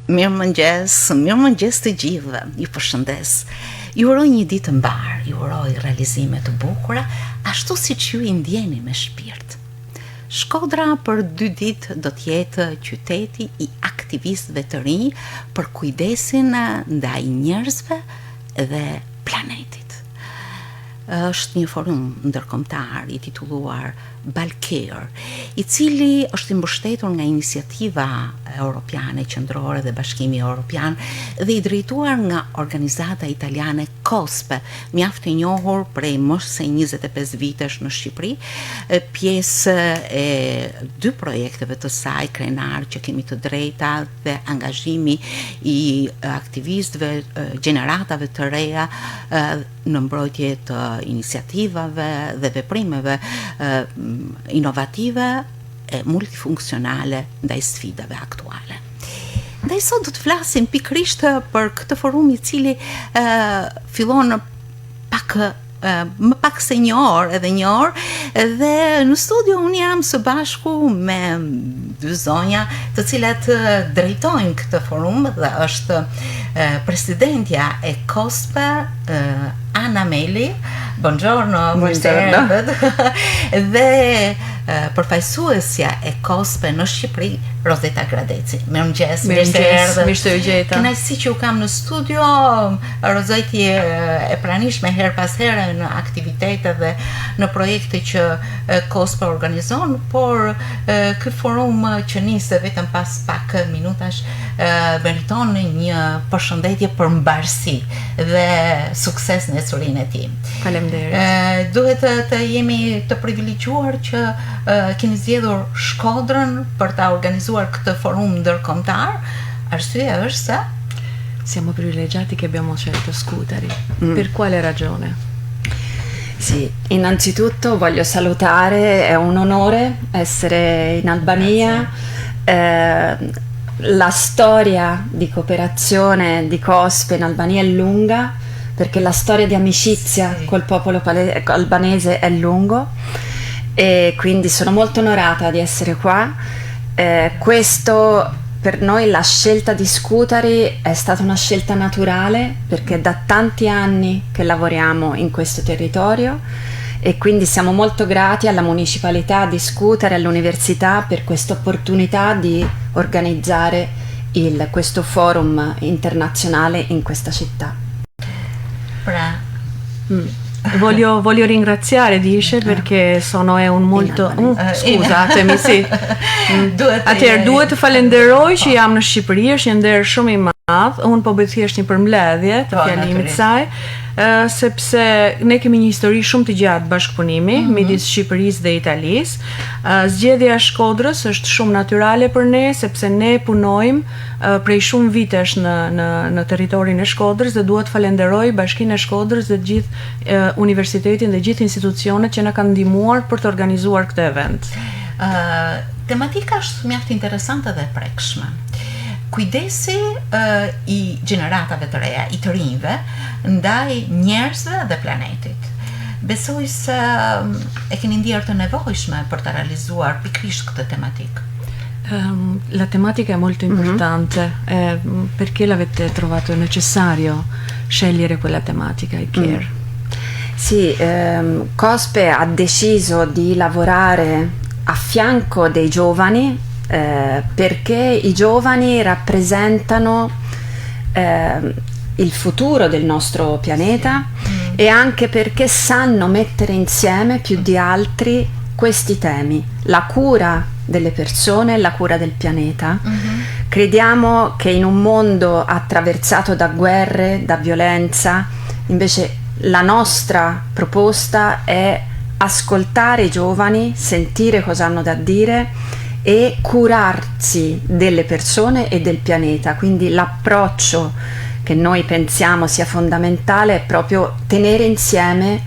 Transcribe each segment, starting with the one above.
Mirëmëngjes të gjithëve. Ju përshëndes. Ju uroj një ditë të mbar, ju uroj realizime të bukura, ashtu siç ju I ndjeni me shpirt. Shkodra për 2 ditë do të jetë qyteti I aktivistëve të rinj për kujdesin ndaj njerëzve dhe planetit. Është një forum ndërkombëtar I titulluar Balkër, I cili është I mbështetur nga iniciativa europiane qendrore dhe Bashkimi Evropian dhe I drejtuar nga organizata italiane COSPE, mjaft e njohur prej më se 25 vitesh në Shqipëri, pjesë e 2 projekteve të saj krenar që kemi të drejta dhe angazhimi I aktivistëve, gjeneratave të reja në mbrojtje të iniciativave dhe veprimeve inovative e multifunksionale ndaj sfidave aktuale. Ndaj sot do të flasim pikërisht për këtë forum I cili fillon më pak se një orë dhe në studio unë jam së bashku me 2 zonja të cilat drejtojnë këtë forum dhe është presidentja e COSPE Ana Meli. Buongiorno, dhe përfaqësuesja e COSPE në Shqipëri, Rozeta Gradeci. Mirëmëngjes, mirë të gjeta. Kënaqësi që u kam në studio, Rozeti e pranishme her pas here në aktivitete dhe në projekte që COSPE organizon, por ky forum që niste vetëm pas pak minutash meriton një përshëndetje për mbarësi dhe sukses në ecurinë e tij. Faleminderit. Duhet të jemi të privilegjuar që keni zgjedhur Shkodrën për ta organizuar këtë forum ndërkombëtar. Arsyeja është se siamo privilegiati che abbiamo scelto Scutari. Per quale ragione? Sì, innanzitutto voglio salutare, è un onore essere in Albania. La storia di cooperazione di COSPE in Albania è lunga, perché la storia di amicizia col popolo albanese è lungo, e quindi sono molto onorata di essere qua. Questo per noi, la scelta di Scutari è stata una scelta naturale, perché da tanti anni che lavoriamo in questo territorio, e quindi siamo molto grati alla municipalità di Scutari, all'università, per questa opportunità di organizzare questo forum internazionale in questa città. Voglio ringraziare, dice, perché è un molto scusatemi, sì. Atëherë duhet të falenderoj që jam në Shqipëri, është një nder shumë I madh. Unë po bëj thjesht një përmbledhje të fjalimit saj, sepse ne kemi një histori shumë të gjatë bashkëpunimi midis Shqipërisë dhe Italisë. Zgjedhja e Shkodrës është shumë natyrale për ne, sepse ne punojmë prej shumë vitesh në territorin e Shkodrës dhe duhet falenderoj Bashkinë e Shkodrës dhe gjithë universitetin dhe gjithë institucionet që na kanë ndihmuar për të organizuar këtë event. Tematika është mjaft interesante dhe e prekshme. Kujdesi I gjeneratave të reja, I të rinjve, ndaj njerëzve dhe planetit. Besoj se e keni ndjerë të nevojshme për të realizuar pikrisht këtë tematikë. La tematica è molto importante, perché l'avete trovato necessario scegliere quella tematica, il care? Sì, COSPE ha deciso di lavorare a fianco dei giovani, perché I giovani rappresentano il futuro del nostro pianeta, e anche perché sanno mettere insieme più di altri questi temi: la cura delle persone e la cura del pianeta. Crediamo che in un mondo attraversato da guerre, da violenza, invece la nostra proposta è ascoltare I giovani, sentire cosa hanno da dire e curarsi delle persone e del pianeta. Quindi l'approccio che noi pensiamo sia fondamentale è proprio tenere insieme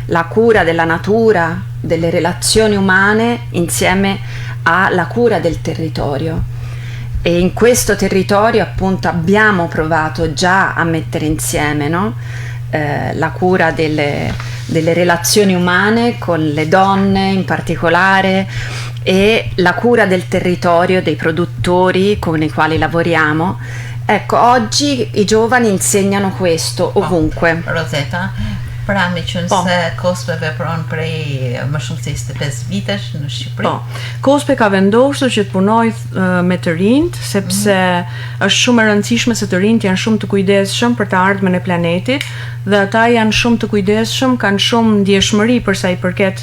la cura della natura, delle relazioni umane, insieme alla cura del territorio. E in questo territorio appunto abbiamo provato già a mettere insieme, no? La cura delle relazioni umane con le donne in particolare, e la cura del territorio, dei produttori con i quali lavoriamo. Ecco, oggi i giovani insegnano questo ovunque. Rosetta, pra me qënë se KOSPE vepron prej më shumë se 25 vitesh në Shqipëri. KOSPE ka vendosur që të punoj me të rinjt, sepse është shumë e rëndësishme se të rinjt janë shumë të kujdesshëm për të ardhmen e planetit, dhe ata janë shumë të kujdesshëm, kanë shumë ndjeshmëri për sa i përket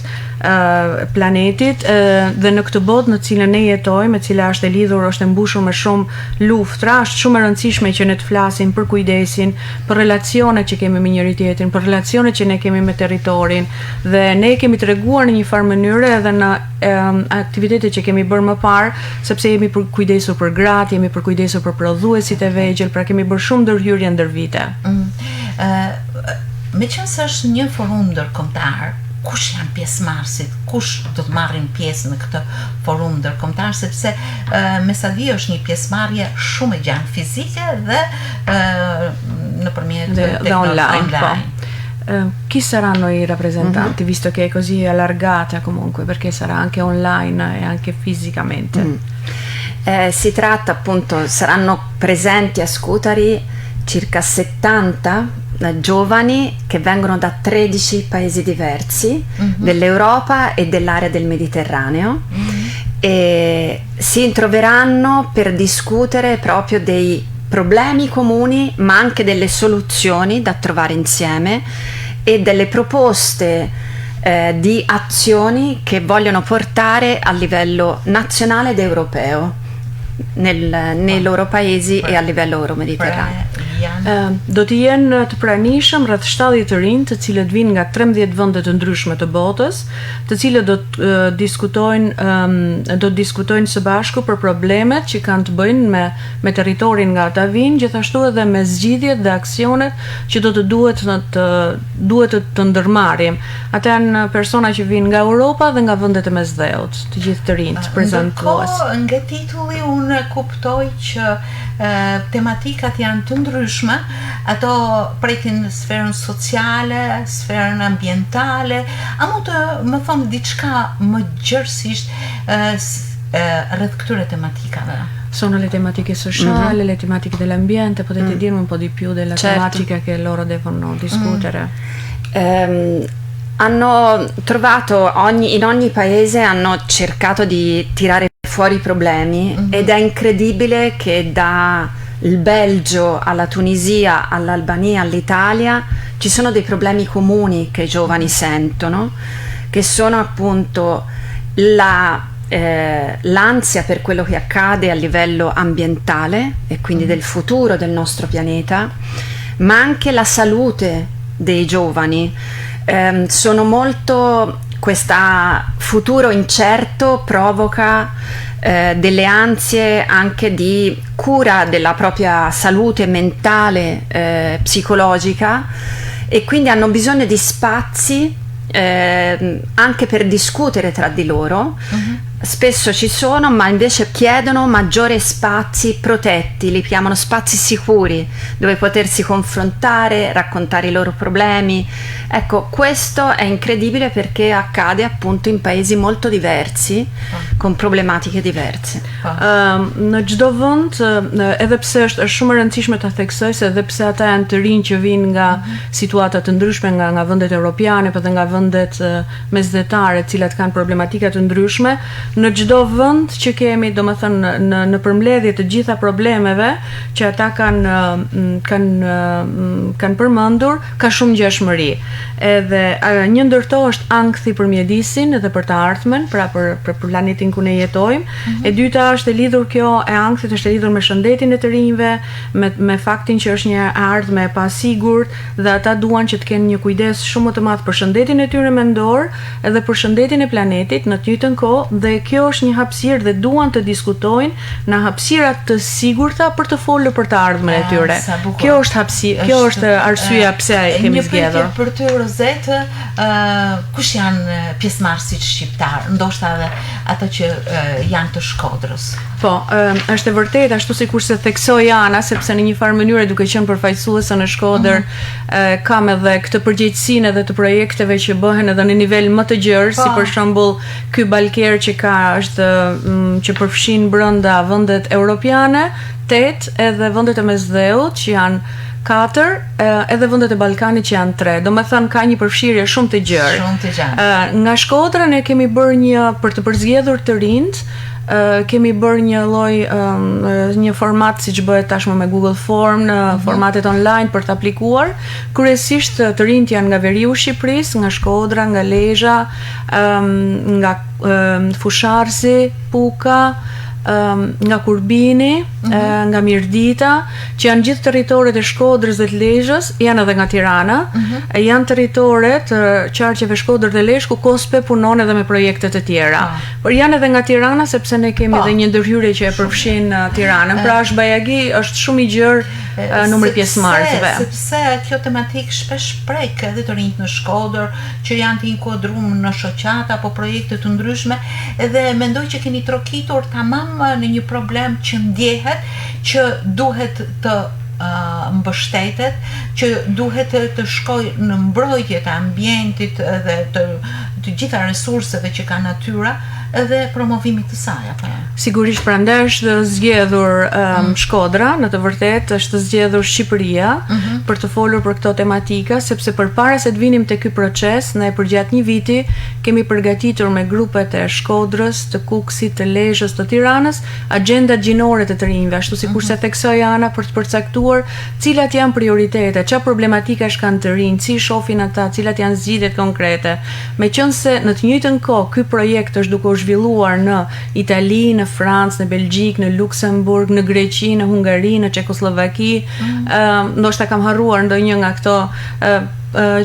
planetit, dhe në këtë botë në cilën ne jetojmë, e cila është e lidhur, është e mbushur me shumë luftra, është shumë e rëndësishme që ne të flasim për kujdesin, për relacionet që kemi me njëri tjetrin, për relacionet që ne kemi me territorin, dhe ne kemi treguar në një farë mënyrë edhe në aktivitetet që kemi bërë më parë, sepse jemi për kujdesur për gratë, jemi për kujdesur për prodhuesit e vegjël, pra kemi bërë shumë ndërhyrje ndër vite. Meqense është një forum ndërkombëtar, kush janë pjesëmarrësit, kush do të marrin pjesë në këtë forum ndërkombëtar, sepse me sa di është një pjesëmarrje shumë e gjatë fizike dhe nëpërmjet dhe online. Chi saranno i rappresentanti, visto che è così allargata comunque, perché sarà anche online e anche fisicamente? Si tratta appunto, saranno presenti a Scutari circa 70 giovani che vengono da 13 paesi diversi dell'Europa e dell'area del Mediterraneo e si troveranno per discutere proprio dei problemi comuni, ma anche delle soluzioni da trovare insieme e delle proposte di azioni che vogliono portare a livello nazionale ed europeo nei loro paesi e a livello euro-mediterraneo. Do të jenë të pranishëm rreth 70 të rinj, të cilët vinë nga 13 vende të ndryshme të botës, të cilët do të diskutojnë së bashku për problemet që kanë të bëjnë me territorin nga ata vinë, gjithashtu edhe me zgjidhjet dhe aksionet që do të duhet të ndërmarrim. Ata janë persona që vinë nga Europa dhe nga vendet e mesdheut, të gjithë të rinj prezantues. Nga titulli unë kuptoj që tematikat janë të ndryshme, ato prekin sferën sociale, sferën ambientale, a mund të më thonë diçka më gjërësisht rreth këtyre tematikave? Sono le tematiche sociali, le tematiche dell'ambiente, potete dirmi un po' di più della tematica che loro devono discutere? Hanno trovato, in ogni paese hanno cercato di tirare fuori i problemi ed è incredibile che dal Belgio alla Tunisia, all'Albania, all'Italia ci sono dei problemi comuni che i giovani sentono, che sono appunto l'ansia per quello che accade a livello ambientale e quindi del futuro del nostro pianeta, ma anche la salute dei giovani. Sono molto, questo futuro incerto provoca delle ansie anche di cura della propria salute mentale, psicologica, e quindi hanno bisogno di spazi anche per discutere tra di loro. Spesso ci sono, ma invece chiedono maggiori spazi protetti, li chiamano spazi sicuri, dove potersi confrontare, raccontare i loro problemi. Ecco, questo è incredibile perché accade appunto in paesi molto diversi, con problematiche diverse. Në çdo vend, edhe pse është shumë e rëndësishme ta theksoj se edhe pse ata janë të rinj që vinë nga situata të ndryshme, nga vendet europiane, por edhe nga vendet mesdhetare, të cilat kanë problematika të ndryshme, në çdo vend që kemi, domethënë në përmbledhje të gjitha problemeve që ata kanë përmendur, ka shumë ngjashmëri. Edhe një ndër to është ankthi për mjedisin dhe për të ardhmen, pra për planetin ku ne jetojmë. E dyta është e lidhur, kjo e ankthit është e lidhur me shëndetin e të rinjve, me faktin që është një ardhme e pasigurt dhe ata duan që të kenë një kujdes shumë më të madh për shëndetin e tyre mendor edhe për shëndetin e planetit në të njëjtën kohë, dhe kjo është një hapësirë dhe duan të diskutojnë në hapësira të sigurta për të folur për të ardhmen e tyre. Kjo është arsyeja pse kemi zgjedhur. Një pyetje për ty, Rozetë, kush janë pjesëmarrësit shqiptar, ndoshta edhe ata që janë të Shkodrës? Po, është e vërtetë ashtu sikur se theksoi Ana, sepse në një farë mënyrë duke qenë përfaqësuese në Shkodër, kam edhe këtë përgjegjësinë edhe të projekteve që bëhen edhe në nivel më të gjerë, si për shembull ky balker që ka është që përfshin brenda vendet europiane, 8 edhe vendet e Mesdheut që janë 4, edhe vendet e Ballkanit që janë 3. Domethënë ka një përfshirje shumë të gjerë. Nga Shkodra ne kemi bërë për të përzgjedhur të rinjt, kemi bërë një format siç bëhet tashmë me Google Form në formatet online për të aplikuar. Kryesisht të rinjt janë nga veriu i Shqipërisë, nga Shkodra, nga Lezhë, nga Fusharsi, Puka, nga Kurbini, nga Mirdita, që janë gjithë territoret e Shkodrës dhe të Lezhës, janë edhe nga Tirana, janë territoret qarqeve Shkodër dhe Lezhë ku KOSPE punon edhe me projekte të tjera. Por janë edhe nga Tirana sepse ne kemi edhe një ndërhyrje që e përfshin Tiranën. Pra Bajagi është shumë i gjerë numri pjesëmarrësve. Sepse kjo tematikë shpesh prek edhe të rinjt në Shkodër që janë të inkuadruar në shoqata apo projekte të ndryshme, edhe mendoj që keni trokitur tamam në një problem që ndjehet, që duhet të mbështetet, që duhet të shkojë në mbrojtje të ambientit dhe të gjitha resurseve që ka natyra edhe promovimit të saj, apo? Sigurisht, prandaj është zgjedhur Shkodra, në të vërtetë është zgjedhur Shqipëria për të folur për këto tematika, sepse përpara se të vinim te ky proces, ne përgjatë një viti kemi përgatitur me grupet e Shkodrës, të Kukësit, të Lezhës, të Tiranës, agjendat gjinore të rinjve, ashtu sikurse theksoi Ana për të përcaktuar cilat janë prioritete, çfarë problematikash kanë të rinjt, si shohin ata, cilat janë zgjidhjet konkrete. Meqense në të njëjtën kohë ky projekt është duke zhvilluar në Itali, në Francë, në Belgjik, në Luksemburg, në Greqi, në Hungari, në Çekoslovaki, ndoshta kam harruar ndonjë nga këto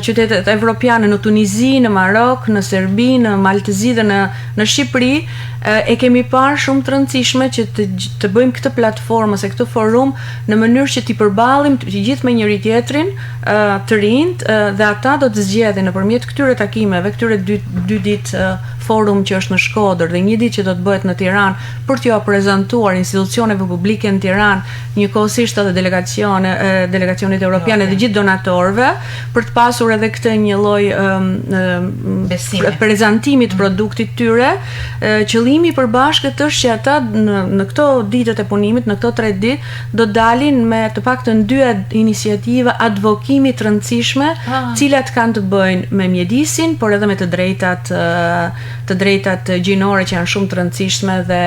qytetet evropiane, në Tunizi, në Marok, në Serbi, në Maltëzi dhe në Shqipëri, e kemi parë shumë të rëndësishme që të bëjmë këtë platformë ose këtë forum në mënyrë që t'i përballim të gjithë me njëri tjetrin, të rinjt, dhe ata do të zgjedhin nëpërmjet këtyre takimeve, këtyre dy ditë forum që është në Shkodër dhe një ditë që do të bëhet në Tiranë për t'ju prezantuar institucioneve publike në Tiranë, njëkohësisht edhe delegacionit evropiane dhe gjithë donatorëve, për të pasur edhe këtë një lloj prezantimi të produktit tyre. Qëllimi i përbashkët është që ata në këto ditët e punimit, në këto 3 ditë, do dalin me të paktën 2 iniciativa advokimi të rëndësishme, cilat kanë të bëjnë me mjedisin, por edhe me të drejtat gjinore që janë shumë të rëndësishme dhe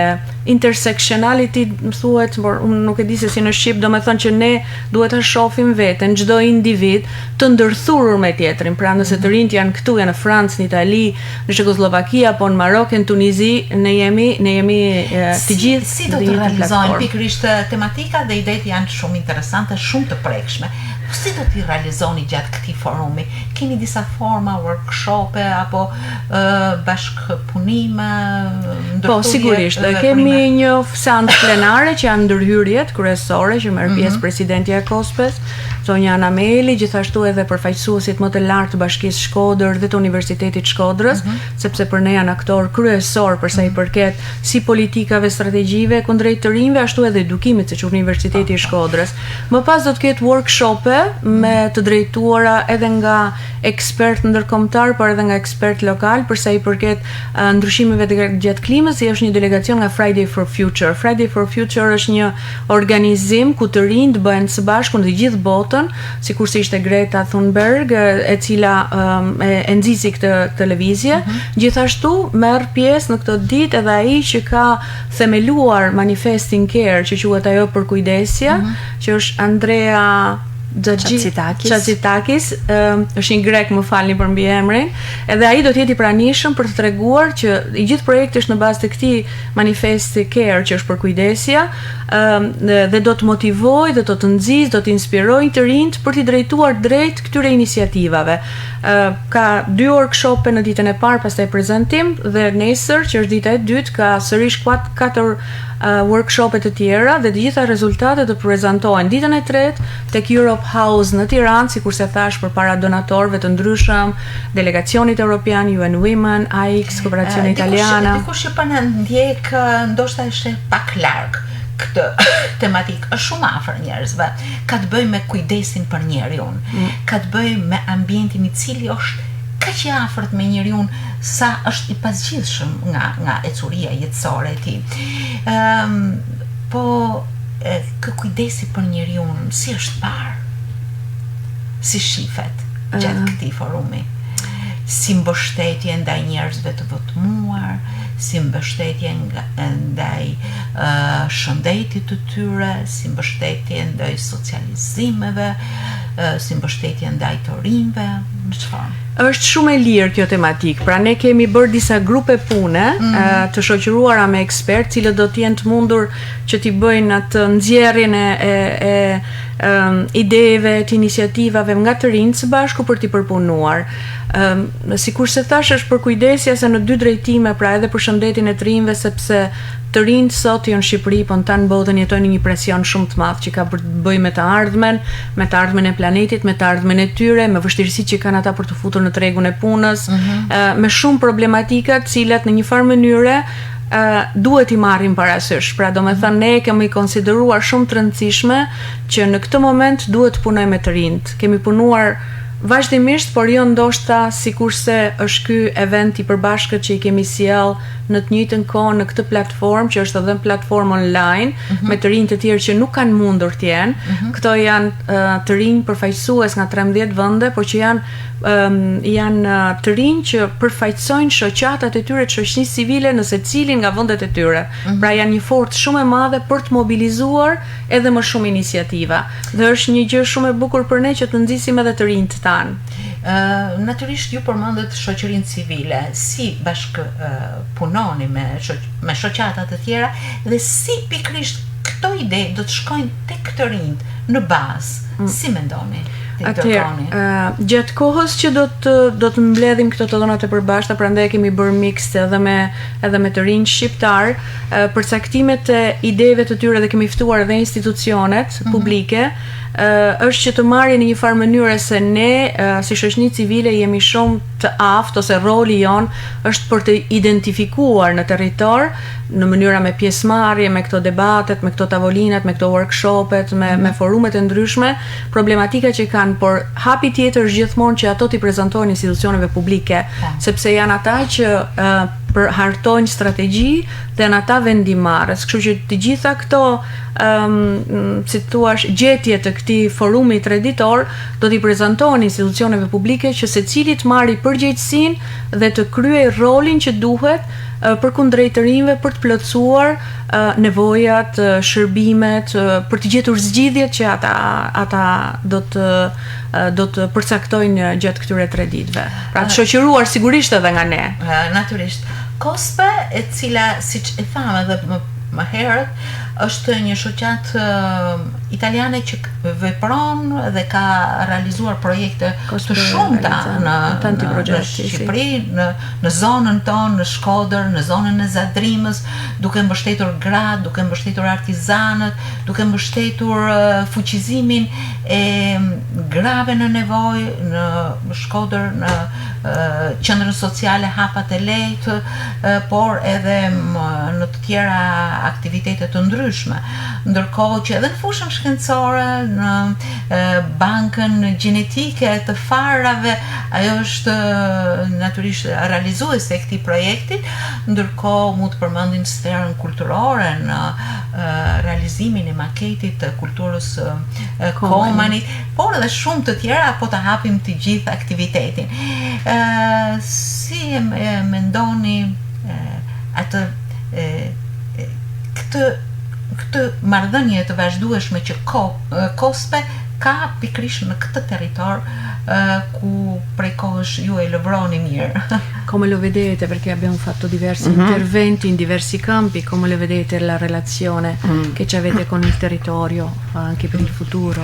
intersectionality, më thuhet, por unë nuk e di se si në shqip, do me thënë që ne duhet të shohim veten, çdo individ të ndërthurur me tjetrin. Pra nëse të rinjt janë këtu, janë në Francë, në Itali, në Çekoslovaki apo në Marok, në Tunizi, ne jemi të gjithë. Si do të realizojnë pikërisht tematika dhe idetë janë shumë interesante, shumë të prekshme. Si do t'i realizoni gjatë këtij forumi? Keni disa forma, workshope apo bashkëpunime, ndërthurje? Po, sigurisht. Kemi një seancë plenare që janë ndërhyrjet kryesore që merr pjesë presidentja e KOSPE-s, Sonja Anameli, gjithashtu edhe përfaqësuesit më të lartë të Bashkisë Shkodër dhe të Universitetit Shkodrës, sepse për ne janë aktor kryesor për sa i përket si politikave strategjive kundrejt të rinjve, ashtu edhe edukimit, siç Universiteti i Shkodrës. Më pas do të ketë workshope me të drejtuara edhe nga ekspert ndërkombëtar, por edhe nga ekspert lokal për sa i përket ndryshimeve gjatë klimës, është një delegacion nga Friday for Future. Friday for Future është një organizim ku të rinjt bëhen së bashku në gjithë botën, sikurse ishte Greta Thunberg, e cila e nxisi këtë lëvizje. Gjithashtu merr pjesë në këtë ditë edhe ai që ka themeluar Manifesting Care, që quhet ajo për kujdesja, që është Andrea Chatsitakis, është një grek, më falni për mbiemrin, edhe ai do të jetë i pranishëm për të treguar që i gjithë projekti është në bazë të këtij Manifest Care që është për kujdesja, dhe do të motivojë dhe do të nxjisë, do të inspirojë të rinjt për t'i drejtuar drejt këtyre iniciativave. Ka 2 workshope në ditën e parë, pastaj prezantim, dhe nesër, që është dita e dytë, ka sërish 4 workshope të tjera dhe të gjitha rezultatet do prezantohen ditën e tretë tek Europe House në Tiranë, sikurse thash, përpara donatorëve të ndryshëm, delegacionit evropian, UN Women, AIX, Kooperacioni Italiana. Dikush që po na ndjek ndoshta është pak larg këtë tematik, është shumë afër njerëzve. Ka të bëjë me kujdesin për njeriun, ka të bëjë me ambientin i cili është kaq i afërt me njeriu sa është i pasgjithshëm nga ecuria jetësore e tij. Po kë kujdesi për njeriu si është parë, si shifet gjatë këtij forumi, si mbështetje ndaj njerëzve të votmuar, si mbështetje ndaj shëndetit të tyre, si mbështetje ndaj socializimeve, si mbështetje ndaj të rinjve, në çfarë? Është shumë e lirë kjo tematik, pra ne kemi bërë disa grupe pune të shoqëruara me ekspertë, cilët do të jenë të mundur që t'i bëjnë atë nxjerrjen e ideve, të iniciativave nga të rinjt së bashku për t'i përpunuar. Sikur se thash, është për kujdesja se në dy drejtime, pra edhe për shëndetin e të rinjve, sepse të rinjt sot jo në Shqipëri, po në tanë botën jetojnë një presion shumë të madh që ka për të bëjë me të ardhmen e planetit, me të ardhmen e tyre, me vështirësitë që kanë ata për të futur në tregun e punës, me shumë problematika të cilat në një farë mënyre duhet i marrim parasysh. Pra do me thënë, ne kemi konsideruar shumë të rëndësishme që në këtë moment duhet të punojmë me të rinjt. Kemi punuar vazhdimisht, por jo ndoshta sikurse është ky event i përbashkët që i kemi sjell në të njëjtën kohë në këtë platformë, që është edhe një platformë online me të rinj të tjerë që nuk kanë mundur të jenë. Këto janë të rinj përfaqësues nga 13 vende, por që janë të rinj që përfaqësojnë shoqatat e tyre të shoqërisë civile në secilin nga vendet e tyre. Pra janë një forcë shumë e madhe për të mobilizuar edhe më shumë iniciativa. Dhe është një gjë shumë e bukur për ne që të nxisim edhe të rinjt tanë. Natyrisht ju përmendet shoqërinë civile, si punoni me shoqata të tjera dhe si pikërisht këto ide do të shkojnë tek të rinjt në bazë, si mendoni? Gjatë kohës që do të mbledhim këto të dhënat e përbashkëta, prandaj kemi bërë mix edhe me të rinj shqiptar, përcaktimet e ideve të tyre dhe kemi ftuar edhe institucionet publike, është që të marrin në një farë mënyrë se ne si shoqëni civile jemi shumë të aftë, ose roli jon është për të identifikuar në territor në mënyra me pjesëmarrje, me këto debatet, me këto tavolinat, me këto workshopet, me forumet e ndryshme, problematika që kanë, por hapi tjetër është gjithmonë që ato t'i prezantojnë institucioneve publike, sepse janë ata që hartojnë strategji dhe në ata vendimarrës. Kështu që të gjitha këto si thua gjetje të këtij forumi treditor do t'i prezantohen institucioneve publike që secili të marrë përgjegjësinë dhe të kryej rolin që duhet përkundrejt të rinjve për të plotësuar nevojat, shërbimet, për të gjetur zgjidhjet që ata do të përcaktojnë gjatë këtyre 3 ditëve. Pra të shoqëruar sigurisht edhe nga ne. Natyrisht. COSPE, e cila, siç e thamë edhe më herët, është një shoqat italiane që vepron dhe ka realizuar projekte të shumta në Shqipëri, në zonën tonë, në Shkodër, në zonën e Zadrimës, duke mbështetur gratë, duke mbështetur artizanët, duke mbështetur fuqizimin e grave në nevojë në Shkodër, në qendrën sociale Hapat e Lejtë, por edhe në të tjera aktivitete të ndryshme, ndërkohë që edhe në fushën shkencore, në bankën gjenetike të farave, ajo është natyrisht realizuese e këtij projekti, ndërkohë mund të përmendim sferën kulturore në realizimin e maketit të kulturës Komanit, por edhe shumë të tjera, po të hapim të gjithë aktivitetin. Si e mendoni atë këtë marrëdhënie të vazhdueshme që COSPE ka pikërisht në këtë territor ku prej kohësh ju e lëvroni mirë. Come lo vedete, perché abbiamo fatto diversi interventi in diversi campi, come lo vedete la relazione che ci avete con il territorio anche per il futuro?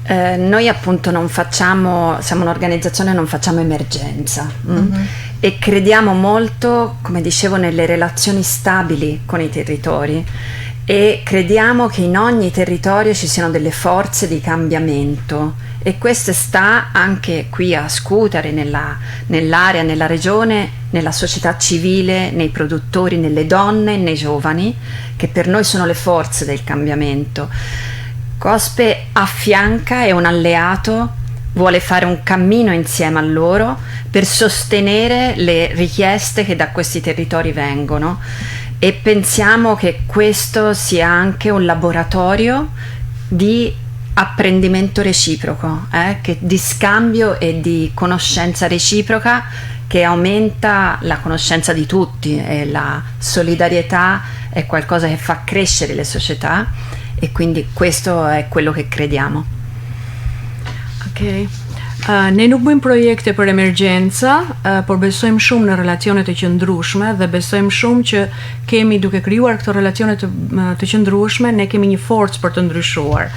Noi appunto siamo un'organizzazione, non facciamo emergenza e crediamo molto, come dicevo, nelle relazioni stabili con i territori e crediamo che in ogni territorio ci siano delle forze di cambiamento e questo sta anche qui a Scutari, nell'area, nella regione, nella società civile, nei produttori, nelle donne e nei giovani, che per noi sono le forze del cambiamento. COSPE affianca, è un alleato, vuole fare un cammino insieme a loro per sostenere le richieste che da questi territori vengono, e pensiamo che questo sia anche un laboratorio di apprendimento reciproco, di scambio e di conoscenza reciproca, che aumenta la conoscenza di tutti, e la solidarietà è qualcosa che fa crescere le società, e quindi questo è quello che crediamo. Ok. Ne nuk bëjmë projekte për emergjenca, por besojmë shumë në relacionet të qëndrueshme, dhe besojmë shumë që kemi, duke krijuar këto relacione të qëndrueshme, ne kemi një forcë për të ndryshuar.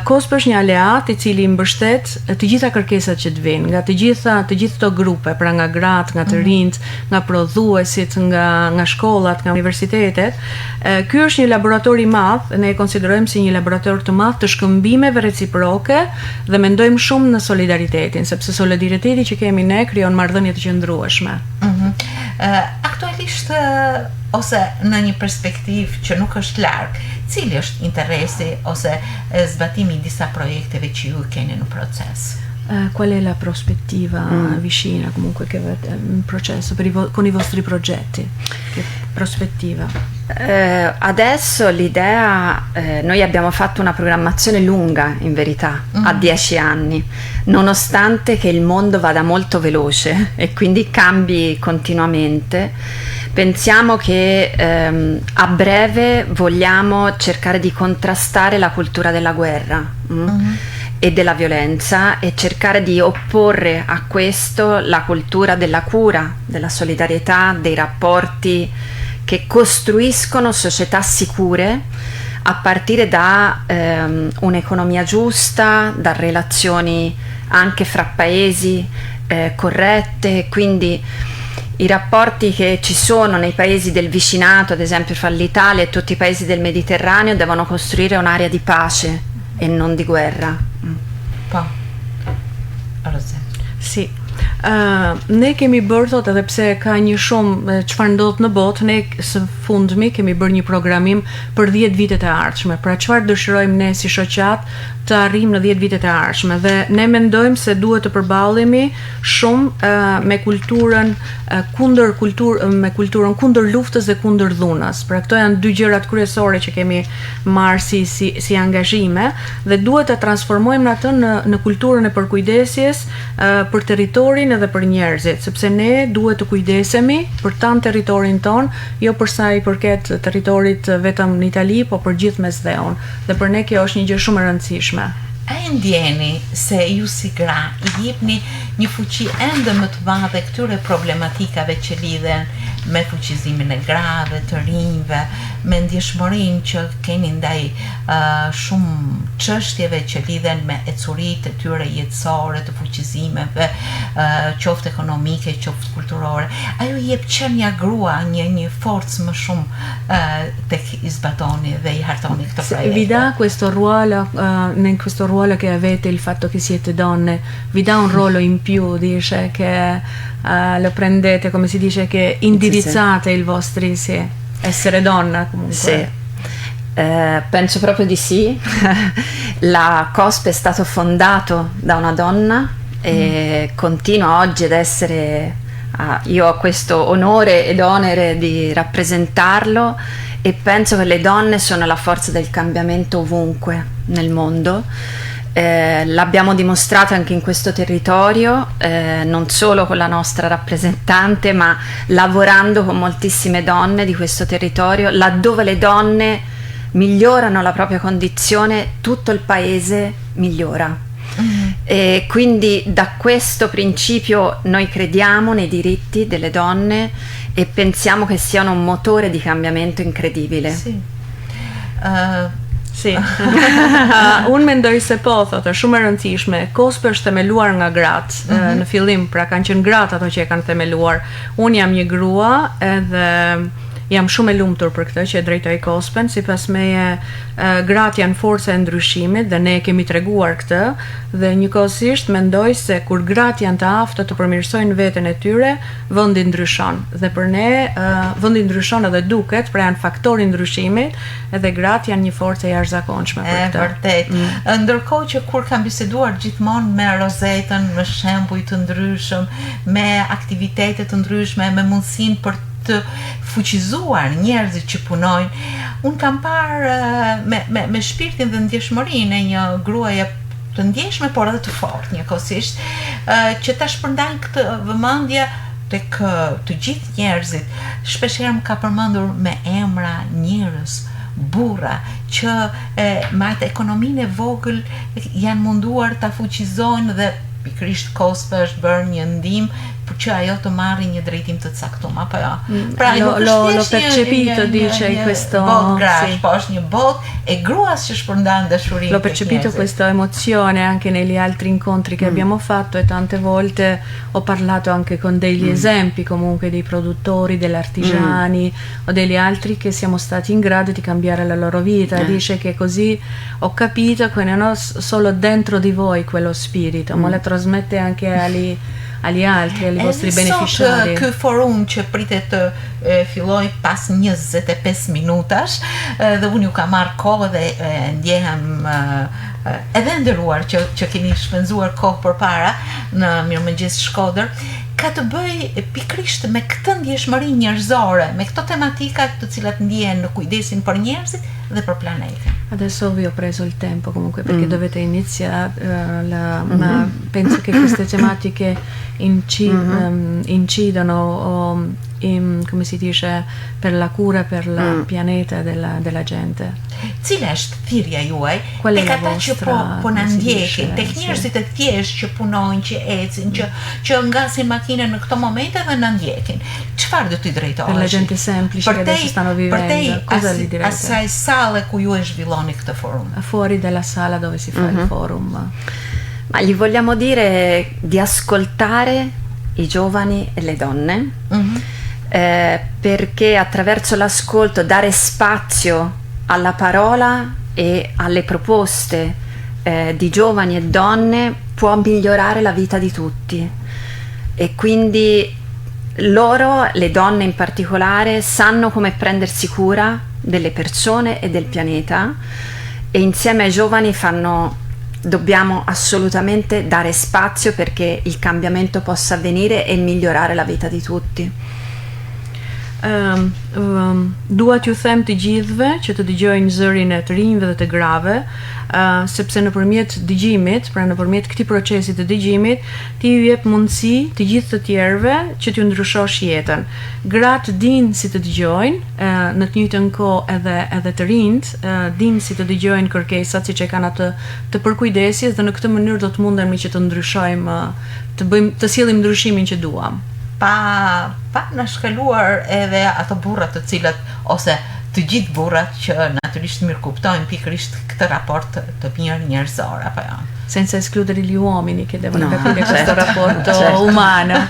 COSPE është një aleat I cili mbështet të gjitha kërkesat që të vinë, nga të gjithë këto grupe, pra nga gratë, nga të rinjt, nga prodhuesit, nga shkollat, nga universitetet. Ky është një laborator I madh, ne e konsiderojmë si një laborator të madh të shkëmbimeve reciproke, dhe mendojmë shumë në solidaritetin, sepse solidariteti që kemi ne krijon marrëdhënie të qëndrueshme. Aktualisht ose në një perspektivë që nuk është larg, cili është interesi ose sbatimi I disa projekteve që ju keni në proces? Qual è la prospettiva vicina comunque che avete in processo con I vostri progetti? Che prospettiva? Adesso l'idea, noi abbiamo fatto una programmazione lunga in verità, a 10 anni, nonostante che il mondo vada molto veloce e quindi cambi continuamente. Pensiamo che a breve vogliamo cercare di contrastare la cultura della guerra e della violenza, e cercare di opporre a questo la cultura della cura, della solidarietà, dei rapporti che costruiscono società sicure a partire da un'economia giusta, da relazioni anche fra paesi corrette. Quindi I rapporti che ci sono nei paesi del vicinato, ad esempio fra l'Italia e tutti I paesi del Mediterraneo, devono costruire un'area di pace e non di guerra. Sì. Ne kemi bërë, thot, edhe pse ka një shumë çfarë ndodh në botë, ne së fundmi kemi bërë një programim për 10 vitet e ardhshme. Pra çfarë dëshirojmë ne si shoqat të arrijmë në 10 vitet e ardhshme, dhe ne mendojmë se duhet të përballemi shumë me kulturën kundër luftës dhe kundër dhunës. Pra këto janë dy gjërat kryesore që kemi marrë si angazhime, dhe duhet të transformojmë atë në kulturën e përkujdesjes për territorin edhe për njerëzit, sepse ne duhet të kujdesemi për tan territorin ton, jo për sa I përket territorit vetëm në Itali, po për gjithë Mesdheun. Dhe për ne kjo është një gjë shumë e rëndësishme. A e ndjeni se ju si gra I jepni një fuqi ende më të madhe këtyre problematikave që lidhen me fuqizimin e grave, të rinjve, me ndjeshmërinë që keni ndaj shumë çështjeve që lidhen me ecuritë e tyre jetësore, të fuqizimeve, qoftë ekonomike, qoftë kulturore. Ajo jep qenia grua një forcë më shumë tek I zbatoni dhe I hartoni këto projekte. Vi dà questo ruolo, in questo ruolo che avete, il fatto che siete donne, vi dà un ruolo in più, dice, che lo prendete, come si dice, che indirizzate il vostro essere donna comunque. Sì. Penso proprio di sì. La COSPE è stato fondato da una donna e continua oggi ad essere, io ho questo onore ed onere di rappresentarlo, e penso che le donne sono la forza del cambiamento ovunque nel mondo. L'abbiamo dimostrato anche in questo territorio, non solo con la nostra rappresentante, ma lavorando con moltissime donne di questo territorio. Laddove le donne migliorano la propria condizione, tutto il paese migliora. E quindi da questo principio noi crediamo nei diritti delle donne e pensiamo che siano un motore di cambiamento incredibile. Sì. Si. Unë mendoj se po, thotë, shumë e rëndësishme. COSPE është themeluar nga gratë. Në fillim, pra kanë qenë gratë ato që e kanë themeluar. Unë jam një grua edhe jam shumë e lumtur për këtë që e drejtoj Kospen, sipas meje gratë janë forca e ndryshimit dhe ne kemi treguar këtë, dhe njëkohësisht mendoj se kur gratë janë të aftë të përmirësojnë veten e tyre, vendi ndryshon. Dhe për ne vendi ndryshon edhe duket, pra janë faktori i ndryshimit, edhe gratë janë një forcë e jashtëzakonshme për këtë. Vërtet. Ndërkohë që kur kam biseduar gjithmonë me Rozetën, me shembuj të ndryshëm, me aktivitete të ndryshme, me mundësinë për të fuqizuar njerëzit që punojnë, unë kam parë me shpirtin dhe ndjeshmërinë e një gruaje të ndjeshme, por edhe të fortë njëkohësisht, që ta shpërndajnë këtë vëmendje tek të gjithë njerëzit. Shpeshherë më ka përmendur me emra njerëz, burra, që me atë ekonominë e vogël janë munduar ta fuqizojnë dhe pikërisht Kospe është bërë një ndihmë për që ajo të marri një drejtim të caktuar, apo jo? Pra l'ho percepito, dice questo, sì. Po është një botë e gruas që shpërndan dashurinë. L'ho percepito questa emozione anche negli altri incontri che abbiamo fatto, e tante volte ho parlato anche con degli esempi comunque dei produttori, degli artigiani o degli altri che siamo stati in grado di cambiare la loro vita. Dice che così ho capito che non ho solo dentro di voi quello spirito, ma lo trasmette anche agli altri, ai vostri beneficiari. Ky forum që pritet të filloj pas 25 minutash, dhe unë ju kam marrë kohë dhe ndjehem edhe nderuar që keni shpenzuar kohë përpara në Mirëmëngjes Shkodër, ka të bëj pikrisht me këtë ndjeshmëri njerëzore, me këto tematika të cilat ndjehen në kujdesin për njerëzit dhe për planetin. Adesso vi ho preso il tempo comunque perché dovete iniziare, ma penso che queste tematiche incidono come si dice, per la cura per il pianeta della gente. Cila është thirrja juaj tek ata që po na ndjekin, tek njerëzit e thjeshtë që punojnë, që ecin, që ngasin makinën në këto momente dhe na ndjekin? Çfarë do t'i drejtohesh? Per la gente semplice che adesso stanno vivendo, cosa gli direte? Asaj sale ku ju e zhvilloni këtë forum. Fuori dalla sala dove si fa il forum. Ma gli vogliamo dire di ascoltare i giovani e le donne, perché attraverso l'ascolto dare spazio alla parola e alle proposte di giovani e donne può migliorare la vita di tutti, e quindi loro, le donne in particolare, sanno come prendersi cura delle persone e del pianeta, e insieme ai giovani dobbiamo assolutamente dare spazio perché il cambiamento possa avvenire e migliorare la vita di tutti. Dua t'ju them të gjithëve që të dëgjojnë zërin e të rinjve dhe të grave, sepse nëpërmjet dëgjimit, pra nëpërmjet këtij procesi të dëgjimit, ti ju jep mundësi të gjithë të tjerëve që t'ju ndryshosh jetën. Gratë dinë si të dëgjojnë, në të njëjtën kohë edhe të rinjt dinë si të dëgjojnë kërkesat, siç e kanë atë të përkujdesjes, dhe në këtë mënyrë do të mundemi që të ndryshojmë, të sjellim ndryshimin që duam. Pa në shkaluar edhe ato burrat të cilat, ose të gjithë burrat që natyrisht mirë kuptojnë pikërisht këtë raport të mirë njerëzor, apo jo? Senza escludere gli uomini che devono capire questo rapporto umano.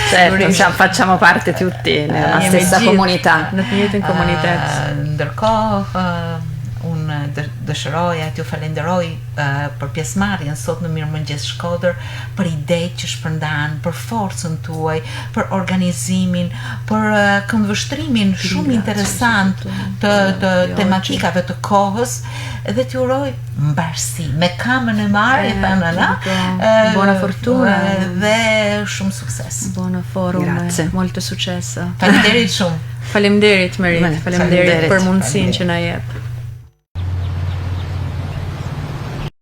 Certo, facciamo parte tutti nella stessa comunità. Në të njëjtën komunitet. Ndërkohë, unë dëshiroja t'ju falenderoj për pjesëmarrjen sot në Mirëmëngjes Shkodër, për idetë që shpërndan, për forcën tuaj, për organizimin, për këndvështrimin shumë interesant të tematikave të kohës, dhe t'ju uroj mbarësi, me kamën e marrë, buona fortuna dhe shumë sukses. Buona forum, molto successo. Faleminderit shumë. Faleminderit Merit, faleminderit për mundësinë që na jep.